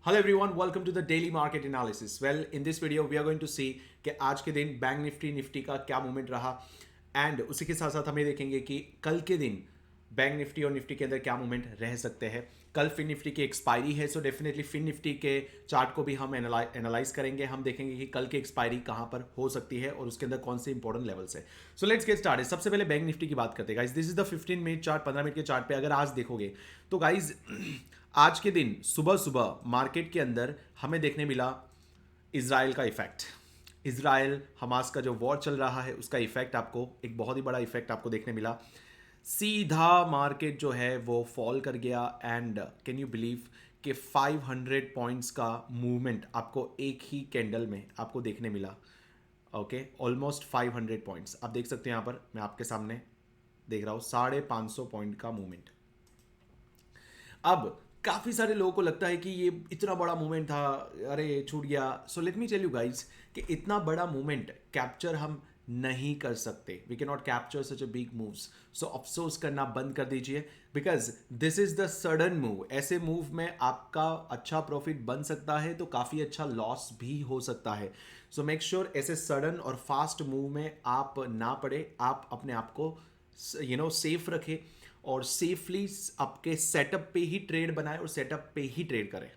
Hello everyone, welcome to the daily market analysis. Well, in this video we are going to see कि आज के दिन bank Nifty का क्या movement रहा एंड उसी के साथ साथ हमें देखेंगे कि कल के दिन बैंक निफ्टी और निफ्टी के अंदर क्या मूवमेंट रह सकते हैं। कल फिन निफ्टी की एक्सपायरी है, सो डेफिनेटली फिन निफ्टी के चार्ट को भी हम एनालाइज करेंगे। हम देखेंगे कि कल की एक्सपायरी कहाँ पर हो सकती है और उसके अंदर कौन से इंपॉर्टेंट लेवल्स है। So let's get started. सबसे पहले बैंक निफ्टी की बात करते हैं guys. This is the 15 minute chart, 15 minute के चार्ट पे अगर आज देखोगे तो गाइज आज के दिन सुबह सुबह मार्केट के अंदर हमें देखने मिला इसराइल का इफेक्ट। इसराइल हमास का जो वॉर चल रहा है उसका इफेक्ट आपको, एक बहुत ही बड़ा इफेक्ट आपको देखने मिला। सीधा मार्केट जो है वो फॉल कर गया एंड कैन यू बिलीव कि 500 पॉइंट्स का मूवमेंट आपको एक ही कैंडल में आपको देखने मिला। ओके, ऑलमोस्ट 500 पॉइंट्स आप देख सकते हैं। यहाँ पर मैं आपके सामने देख रहा हूँ 550 पॉइंट का मूवमेंट। अब काफ़ी सारे लोगों को लगता है कि ये इतना बड़ा मूवमेंट था, अरे छूट गया। So let me tell you guys कि इतना बड़ा मूवमेंट कैप्चर हम नहीं कर सकते। We can not capture such a big moves. So अफसोस करना बंद कर दीजिए, because this is the sudden move. ऐसे मूव में आपका अच्छा प्रॉफिट बन सकता है तो काफ़ी अच्छा लॉस भी हो सकता है। सो मेक श्योर ऐसे सडन और फास्ट मूव में आप ना पड़े। आप अपने आप को सेफ रखें और सेफली आपके सेटअप पे ही ट्रेड बनाए और सेटअप पे ही ट्रेड करें।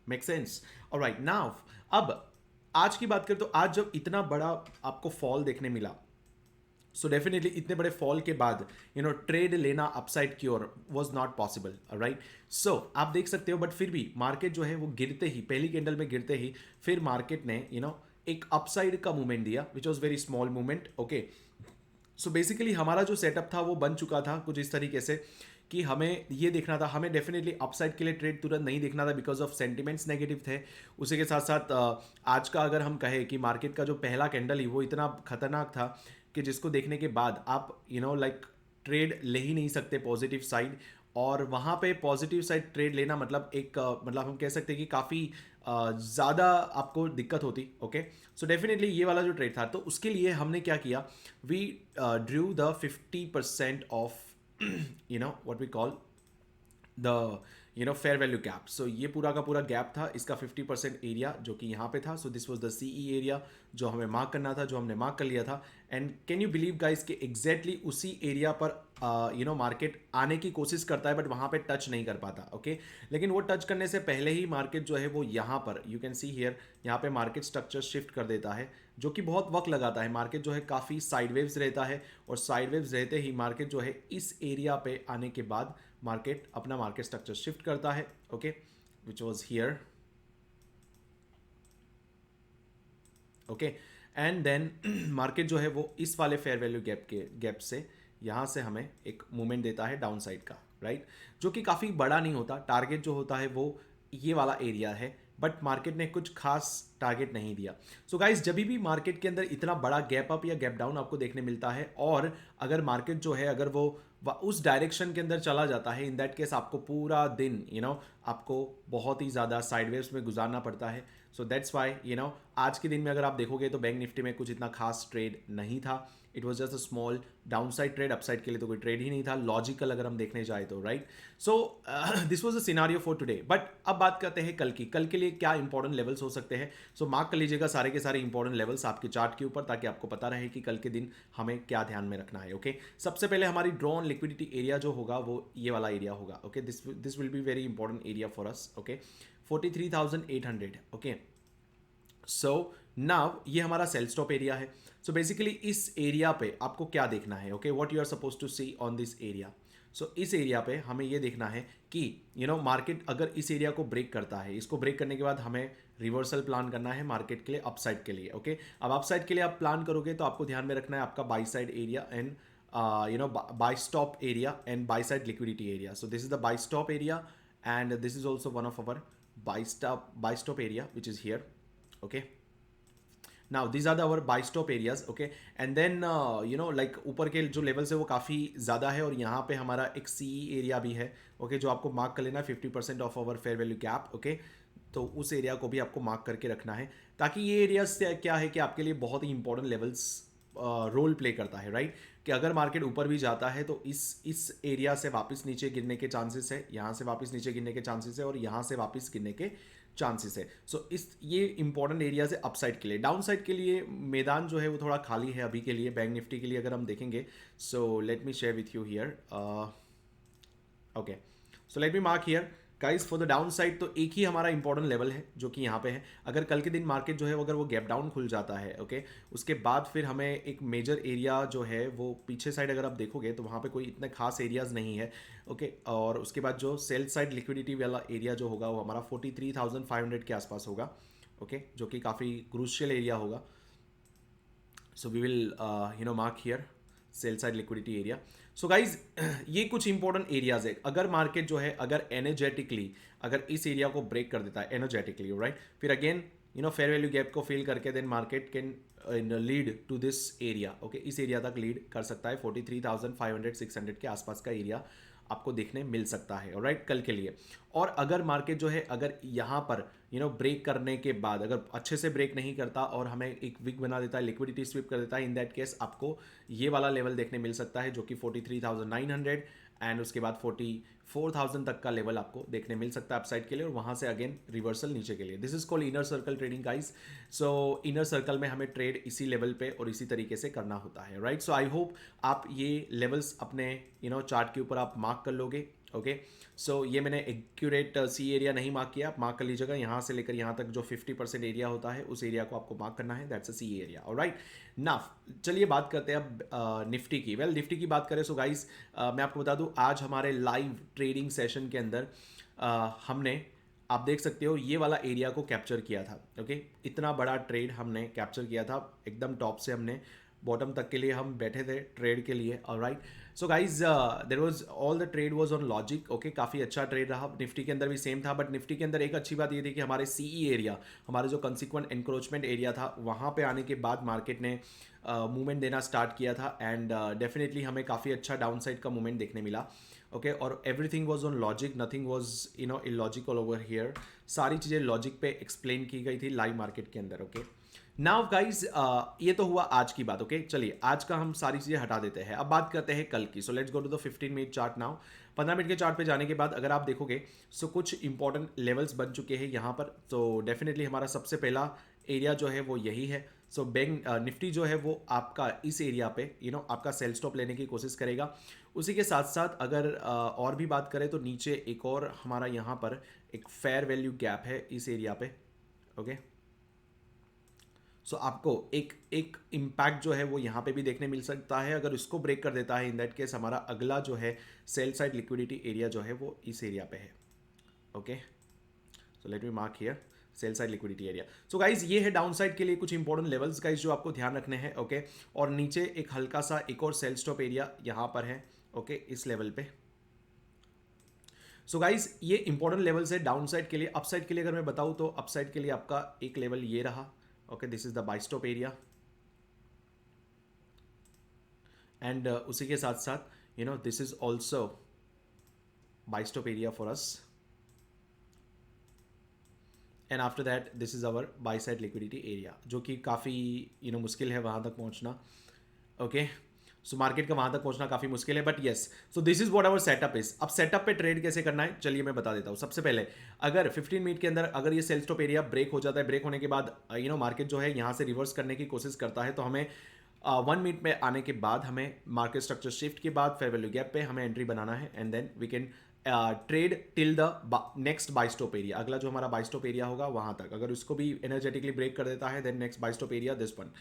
Make sense? ऑलराइट, नाउ अब आज की बात करें तो आज जब इतना बड़ा आपको फॉल देखने मिला, सो डेफिनेटली इतने बड़े फॉल के बाद ट्रेड लेना अपसाइड की ओर वाज नॉट पॉसिबल। राइट, सो आप देख सकते हो बट फिर भी मार्केट जो है वो गिरते ही, पहली कैंडल में गिरते ही फिर मार्केट ने एक अपसाइड का मूवमेंट दिया which was very small movement. Okay, so basically हमारा जो सेटअप था वो बन चुका था कुछ इस तरीके से कि हमें ये देखना था, हमें डेफिनेटली अपसाइड के लिए ट्रेड तुरंत नहीं देखना था बिकॉज ऑफ सेंटिमेंट्स नेगेटिव थे। उसी के साथ साथ आज का अगर हम कहें कि मार्केट का जो पहला कैंडल ही वो इतना खतरनाक था कि जिसको देखने के बाद आप लाइक ट्रेड ले ही नहीं सकते पॉजिटिव साइड। और वहाँ पे पॉजिटिव साइड ट्रेड लेना मतलब मतलब हम कह सकते हैं कि काफ़ी ज़्यादा आपको दिक्कत होती। ओके, सो डेफिनेटली ये वाला जो ट्रेड था तो उसके लिए हमने क्या किया, we drew the 50% of what we call the fair value gap. So ये पूरा का पूरा गैप था, इसका 50% एरिया जो कि यहाँ पे था। So this was the CE area जो हमें मार्क करना था, जो हमने मार्क कर लिया था। And can you believe guys कि एग्जैक्टली उसी एरिया पर मार्केट आने की कोशिश करता है बट वहाँ पे टच नहीं कर पाता। ओके, लेकिन वो टच करने से पहले ही मार्केट जो है वो यहाँ पर यू कैन सी हियर, यहाँ पे मार्केट स्ट्रक्चर शिफ्ट कर देता है जो कि बहुत वक्त लगाता है। मार्केट जो है काफ़ी साइडवेव्स रहता है और साइडवेव्स रहते ही मार्केट जो है इस एरिया पे आने के बाद मार्केट अपना मार्केट स्ट्रक्चर शिफ्ट करता है। Okay, which was here. Okay, and then market जो है वो इस वाले फेयर वैल्यू गैप से यहाँ से हमें एक मूवमेंट देता है डाउन साइड का। राइट, जो कि काफ़ी बड़ा नहीं होता। टारगेट जो होता है वो ये वाला एरिया है बट मार्केट ने कुछ खास टारगेट नहीं दिया। सो गाइस, जब भी मार्केट के अंदर इतना बड़ा गैप अप या गैप डाउन आपको देखने मिलता है और अगर मार्केट जो है अगर वो उस डायरेक्शन के अंदर चला जाता है, इन दैट केस आपको पूरा दिन आपको बहुत ही ज़्यादा साइडवेव्स में गुजारना पड़ता है। सो दैट्स वाई आज के दिन में अगर आप देखोगे तो बैंक निफ्टी में कुछ इतना खास ट्रेड नहीं था। It was just a small down side trade, upside के लिए तो कोई ट्रेड ही नहीं था लॉजिकल अगर हम देखने जाए तो। Right, so this was a scenario for today. But अब बात करते हैं कल की। कल के लिए क्या इंपॉर्टेंट लेवल्स हो सकते हैं। सो मार्क कर लीजिएगा सारे के सारे इंपॉर्टेंट लेवल्स आपके चार्ट के ऊपर ताकि आपको पता रहे कि कल के दिन हमें क्या ध्यान में रखना है। ओके, सबसे पहले हमारी ड्रॉन लिक्विडिटी एरिया जो होगा वो ये वाला एरिया होगा। Okay, this will be very important area for us. Okay, 43,800। Okay, so now ये हमारा सेल स्टॉप एरिया है। सो बेसिकली इस एरिया पे आपको क्या देखना है, okay, what you are suppose to see on this area. So इस एरिया पे हमें ये देखना है कि मार्केट अगर इस एरिया को ब्रेक करता है, इसको ब्रेक करने के बाद हमें रिवर्सल प्लान करना है मार्केट के लिए अपसाइड के लिए। ओके, अब अपसाइड के लिए आप प्लान करोगे तो आपको ध्यान में रखना है आपका by side area and by stop area and by side liquidity area. So this is the by stop area and this is also one of our by stop area which is here. Okay, now these are the our buy stop areas. okay, and then like ऊपर के जो levels है वो काफ़ी ज़्यादा है और यहाँ पे हमारा एक सी एरिया भी है। ओके, जो आपको मार्क कर लेना है 50% of our fair value gap. Okay, तो उस एरिया को भी आपको मार्क करके रखना है ताकि ये एरिया से क्या है कि आपके लिए बहुत ही इंपॉर्टेंट लेवल्स रोल प्ले करता है। राइट, कि अगर मार्केट ऊपर भी जाता है तो इस एरिया से वापस नीचे गिरने के चांसेस है, यहाँ से वापस नीचे गिरने के चांसेस है और यहाँ से वापस गिरने के चांसेस है। सो इस ये इंपॉर्टेंट एरियाज है अपसाइड के लिए। डाउन साइड के लिए मैदान जो है वो थोड़ा खाली है अभी के लिए बैंक निफ्टी के लिए अगर हम देखेंगे। सो let me share with you here. Okay, so let me mark here guys for the down side. तो एक ही हमारा इंपॉर्टेंट लेवल है जो कि यहाँ पे है। अगर कल के दिन मार्केट जो है अगर वो गैप डाउन खुल जाता है, ओके, उसके बाद फिर हमें एक मेजर एरिया जो है वो पीछे साइड अगर आप देखोगे तो वहाँ पे कोई इतने खास एरियाज नहीं है, ओके। और उसके बाद जो सेल साइड लिक्विडिटी वाला एरिया जो होगा वो हमारा 43,500 के आसपास होगा, ओके, जो कि काफ़ी क्रूशियल एरिया होगा। So we will mark here sell side liquidity area. So guys ये कुछ इंपॉर्टेंट एरियाज है। अगर मार्केट जो है अगर एनर्जेटिकली अगर इस एरिया को ब्रेक कर देता है एनर्जेटिकली, राइट, फिर अगेन फेयर वैल्यू गैप को फिल करके then market can lead to this area, okay. इस एरिया तक लीड कर सकता है। 43,500 600 के आसपास का एरिया आपको देखने मिल सकता है, राइट, कल के लिए। और अगर मार्केट जो है अगर यहाँ पर ब्रेक करने के बाद अगर अच्छे से ब्रेक नहीं करता और हमें एक विक बना देता है, लिक्विडिटी स्वीप कर देता है, इन दैट केस आपको ये वाला लेवल देखने मिल सकता है जो कि 43,900 एंड उसके बाद 44,000 तक का लेवल आपको देखने मिल सकता है अपसाइड के लिए, और वहाँ से अगेन रिवर्सल नीचे के लिए। This is called inner circle trading guys. So inner circle में हमें ट्रेड इसी लेवल पे और इसी तरीके से करना होता है, राइट। सो आई होप आप ये लेवल्स अपने चार्ट के ऊपर आप मार्क कर लोगे, ओके। सो ये मैंने एक्यूरेट सी एरिया नहीं मार्क किया, आप मार्क कर लीजिएगा। यहाँ से लेकर यहाँ तक जो 50% एरिया होता है उस एरिया को आपको मार्क करना है, that's a C area, alright. Now चलिए बात करते हैं अब निफ्टी की। वेल निफ्टी की बात करें सो गाइस मैं आपको बता दूं आज हमारे लाइव ट्रेडिंग सेशन के अंदर हमने, आप देख सकते हो, ये वाला एरिया को कैप्चर किया था, ओके। इतना बड़ा ट्रेड हमने कैप्चर किया था, एकदम टॉप से हमने बॉटम तक के लिए हम बैठे थे ट्रेड के लिए, alright. So guys there was all the trade was on logic, okay. काफ़ी अच्छा ट्रेड रहा, निफ्टी के अंदर भी सेम था। बट निफ्टी के अंदर एक अच्छी बात ये थी कि हमारे सीई एरिया, हमारे जो कंसिक्वेंट एनक्रोचमेंट एरिया था, वहाँ पे आने के बाद मार्केट ने मूवमेंट देना स्टार्ट किया था एंड डेफिनेटली हमें काफ़ी अच्छा डाउन साइड का मूवमेंट देखने मिला, ओके। और everything was on logic, nothing was illogical over here. सारी चीज़ें लॉजिक पे एक्सप्लेन की गई थी लाइव मार्केट के अंदर, ओके। नाउ गाइज ये तो हुआ आज की बात, ओके। चलिए आज का हम सारी चीज़ें हटा देते हैं, अब बात करते हैं कल की। So let's go to the 15 minute chart now. 15 minute के चार्ट पे जाने के बाद अगर आप देखोगे सो कुछ इंपॉर्टेंट लेवल्स बन चुके हैं यहाँ पर। तो डेफिनेटली हमारा सबसे पहला एरिया जो है वो यही है। सो बैंक निफ्टी जो है वो आपका इस एरिया पे आपका सेल स्टॉप लेने की कोशिश करेगा। उसी के साथ साथ अगर और भी बात करें तो नीचे एक और हमारा यहाँ पर एक फेयर वैल्यू गैप है इस एरिया पे, ओके। सो आपको एक इम्पैक्ट जो है वो यहाँ पे भी देखने मिल सकता है। अगर इसको ब्रेक कर देता है इन दैट केस हमारा अगला जो है सेल साइड लिक्विडिटी एरिया जो है वो इस एरिया पे है, okay. So let me mark here sell side liquidity area. So guys ये है डाउन साइड के लिए कुछ इंपॉर्टेंट लेवल्स गाइज जो आपको ध्यान रखने हैं, ओके। और नीचे एक हल्का सा एक और सेल स्टॉप एरिया यहाँ पर है, ओके, इस लेवल पे। सो गाइज ये इंपॉर्टेंट लेवल्स है डाउन साइड के लिए। अप साइड के लिए अगर मैं बताऊँ तो अप साइड के लिए आपका एक लेवल ये रहा, okay, this is the buy stop area and उसी के साथ साथ this is also buy stop area for us and after that this is our buy side liquidity area, जो कि काफ़ी मुश्किल है वहाँ तक पहुँचना, ओके। सो मार्केट का वहाँ तक पहुँचना काफ़ी मुश्किल है, but yes, so this is what our setup is. अब सेटअप पे ट्रेड कैसे करना है चलिए मैं बता देता हूँ। सबसे पहले अगर 15 मिनट के अंदर अगर ये सेल स्टॉप एरिया ब्रेक हो जाता है, ब्रेक होने के बाद मार्केट जो है यहाँ से रिवर्स करने की कोशिश करता है, तो हमें 1 मिनट में आने के बाद हमें मार्केट स्ट्रक्चर शिफ्ट के बाद फेयर वैल्यू गैप पे हमें एंट्री बनाना है and then we can trade till the next buy stop area. अगला जो हमारा बाय स्टॉप एरिया होगा वहाँ तक अगर उसको भी एनर्जेटिकली ब्रेक कर देता है then next buy stop area this one,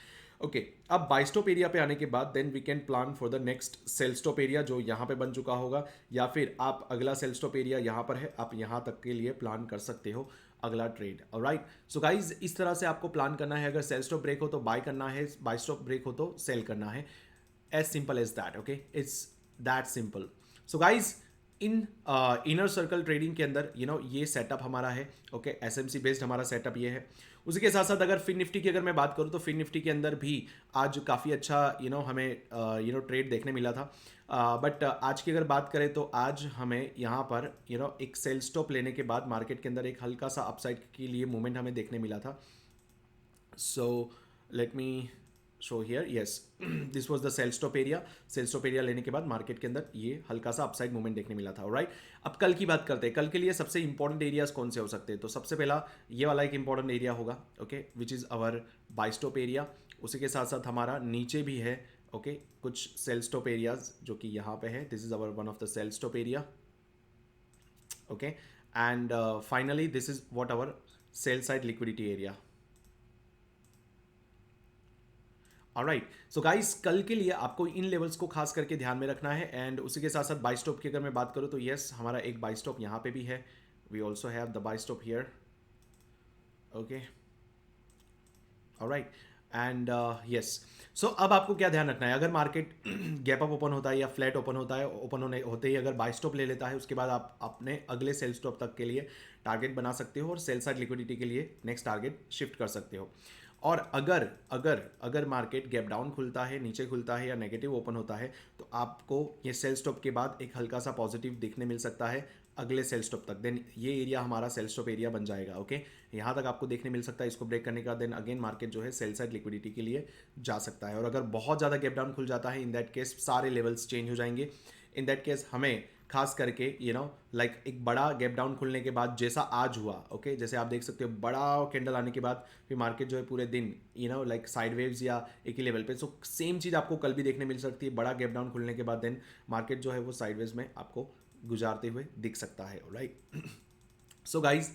okay. अब बाय स्टॉप एरिया पे आने के बाद then we can plan for the next sell stop area जो यहाँ पे बन चुका होगा, या फिर आप अगला सेल स्टॉप एरिया यहाँ पर है, आप यहाँ तक के लिए प्लान कर सकते हो अगला ट्रेड, ऑलराइट। सो गाइज इस तरह से आपको प्लान करना है। अगर सेल स्टॉप ब्रेक हो तो बाय करना है, बाय स्टॉप ब्रेक हो तो सेल करना है, as simple as that, okay, it's that simple. So guys in inner circle trading के अंदर ये सेटअप हमारा है, ओके, एसएमसी बेस्ड हमारा सेटअप ये है। उसी के साथ साथ अगर फिन निफ्टी की अगर मैं बात करूँ तो फिन निफ्टी के अंदर भी आज काफ़ी अच्छा हमें ट्रेड देखने मिला था। बट आज की अगर बात करें तो आज हमें यहाँ पर एक सेल स्टॉप लेने के बाद मार्केट के अंदर एक हल्का सा अपसाइड के लिए मूवमेंट हमें देखने मिला था। So let me show here, yes this was the sell stop area. Sell stop area लेने के बाद मार्केट के अंदर ये हल्का सा अपसाइड मूवमेंट देखने मिला था, राइट। अब कल की बात करते हैं, कल के लिए सबसे इंपॉर्टेंट एरियाज कौन से हो सकते हैं। तो सबसे पहला ये वाला एक इंपॉर्टेंट एरिया होगा, okay, which is our buy stop area. उसी के साथ साथ हमारा नीचे भी है, ओके, कुछ सेल स्टॉप एरियाज जो कि यहाँ पे है। This is our one of the sell stop area, okay, and finally this is what our sell side liquidity area. Alright, so guys कल के लिए आपको इन लेवल्स को खास करके ध्यान में रखना है। एंड उसी के साथ साथ बाय स्टॉप की अगर मैं बात करूं तो यस, हमारा एक बाय स्टॉप यहाँ पे भी है। We also have the buy stop here, okay, alright, and yes. So अब आपको क्या ध्यान रखना है, अगर मार्केट गैप अप ओपन होता है या फ्लैट ओपन होता है, ओपन होने होते ही अगर बाय स्टॉप ले लेता है, उसके बाद आप अपने अगले सेल स्टॉप तक के लिए टारगेट बना सकते हो और सेल साइड लिक्विडिटी के लिए नेक्स्ट टारगेट शिफ्ट कर सकते हो। और अगर अगर अगर मार्केट गैप डाउन खुलता है, नीचे खुलता है या नेगेटिव ओपन होता है, तो आपको ये सेल स्टॉप के बाद एक हल्का सा पॉजिटिव देखने मिल सकता है अगले सेल स्टॉप तक। देन ये एरिया हमारा सेल स्टॉप एरिया बन जाएगा, ओके, यहाँ तक आपको देखने मिल सकता है। इसको ब्रेक करने का देन अगेन मार्केट जो है सेल साइड लिक्विडिटी के लिए जा सकता है। और अगर बहुत ज़्यादा गैप डाउन खुल जाता है, इन दैट केस सारे लेवल्स चेंज हो जाएंगे। इन दैट केस हमें खास करके लाइक एक बड़ा गैप डाउन खुलने के बाद जैसा आज हुआ, ओके, जैसे आप देख सकते हो बड़ा कैंडल आने के बाद फिर मार्केट जो है पूरे दिन लाइक साइड वेव्स या एक ही लेवल पे। सो सेम चीज़ आपको कल भी देखने मिल सकती है, बड़ा गैप डाउन खुलने के बाद देन मार्केट जो है वो साइड वेव्स में आपको गुजारते हुए दिख सकता है, राइट। सो गाइज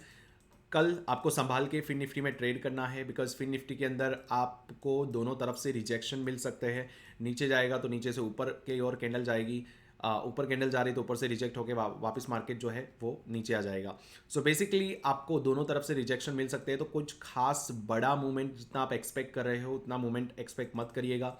कल आपको संभाल के फिन निफ्टी में ट्रेड करना है, बिकॉज फिन निफ्टी के अंदर आपको दोनों तरफ से रिजेक्शन मिल सकते हैं। नीचे जाएगा तो नीचे से ऊपर की ओर कैंडल जाएगी, ऊपर कैंडल जा रही तो ऊपर से रिजेक्ट होकर वापस मार्केट जो है वो नीचे आ जाएगा। सो बेसिकली आपको दोनों तरफ से रिजेक्शन मिल सकते हैं, तो कुछ खास बड़ा मूवमेंट जितना आप एक्सपेक्ट कर रहे हो उतना मूवमेंट एक्सपेक्ट मत करिएगा।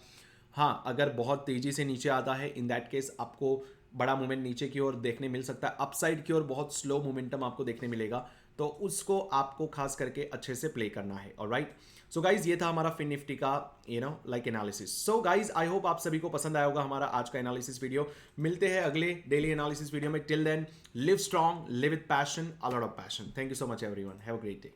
हाँ, अगर बहुत तेज़ी से नीचे आता है, इन दैट केस आपको बड़ा मूवमेंट नीचे की ओर देखने मिल सकता है। अपसाइड की ओर बहुत स्लो मोमेंटम आपको देखने मिलेगा, तो उसको आपको खास करके अच्छे से प्ले करना है, ऑलराइट। सो गाइज ये था हमारा फिन निफ्टी का like analysis. So guys I hope आप सभी को पसंद आया होगा हमारा आज का एनालिसिस वीडियो। मिलते हैं अगले डेली एनालिसिस वीडियो में। Till then live strong, live with passion, a lot of passion. Thank you so much everyone, have a great day.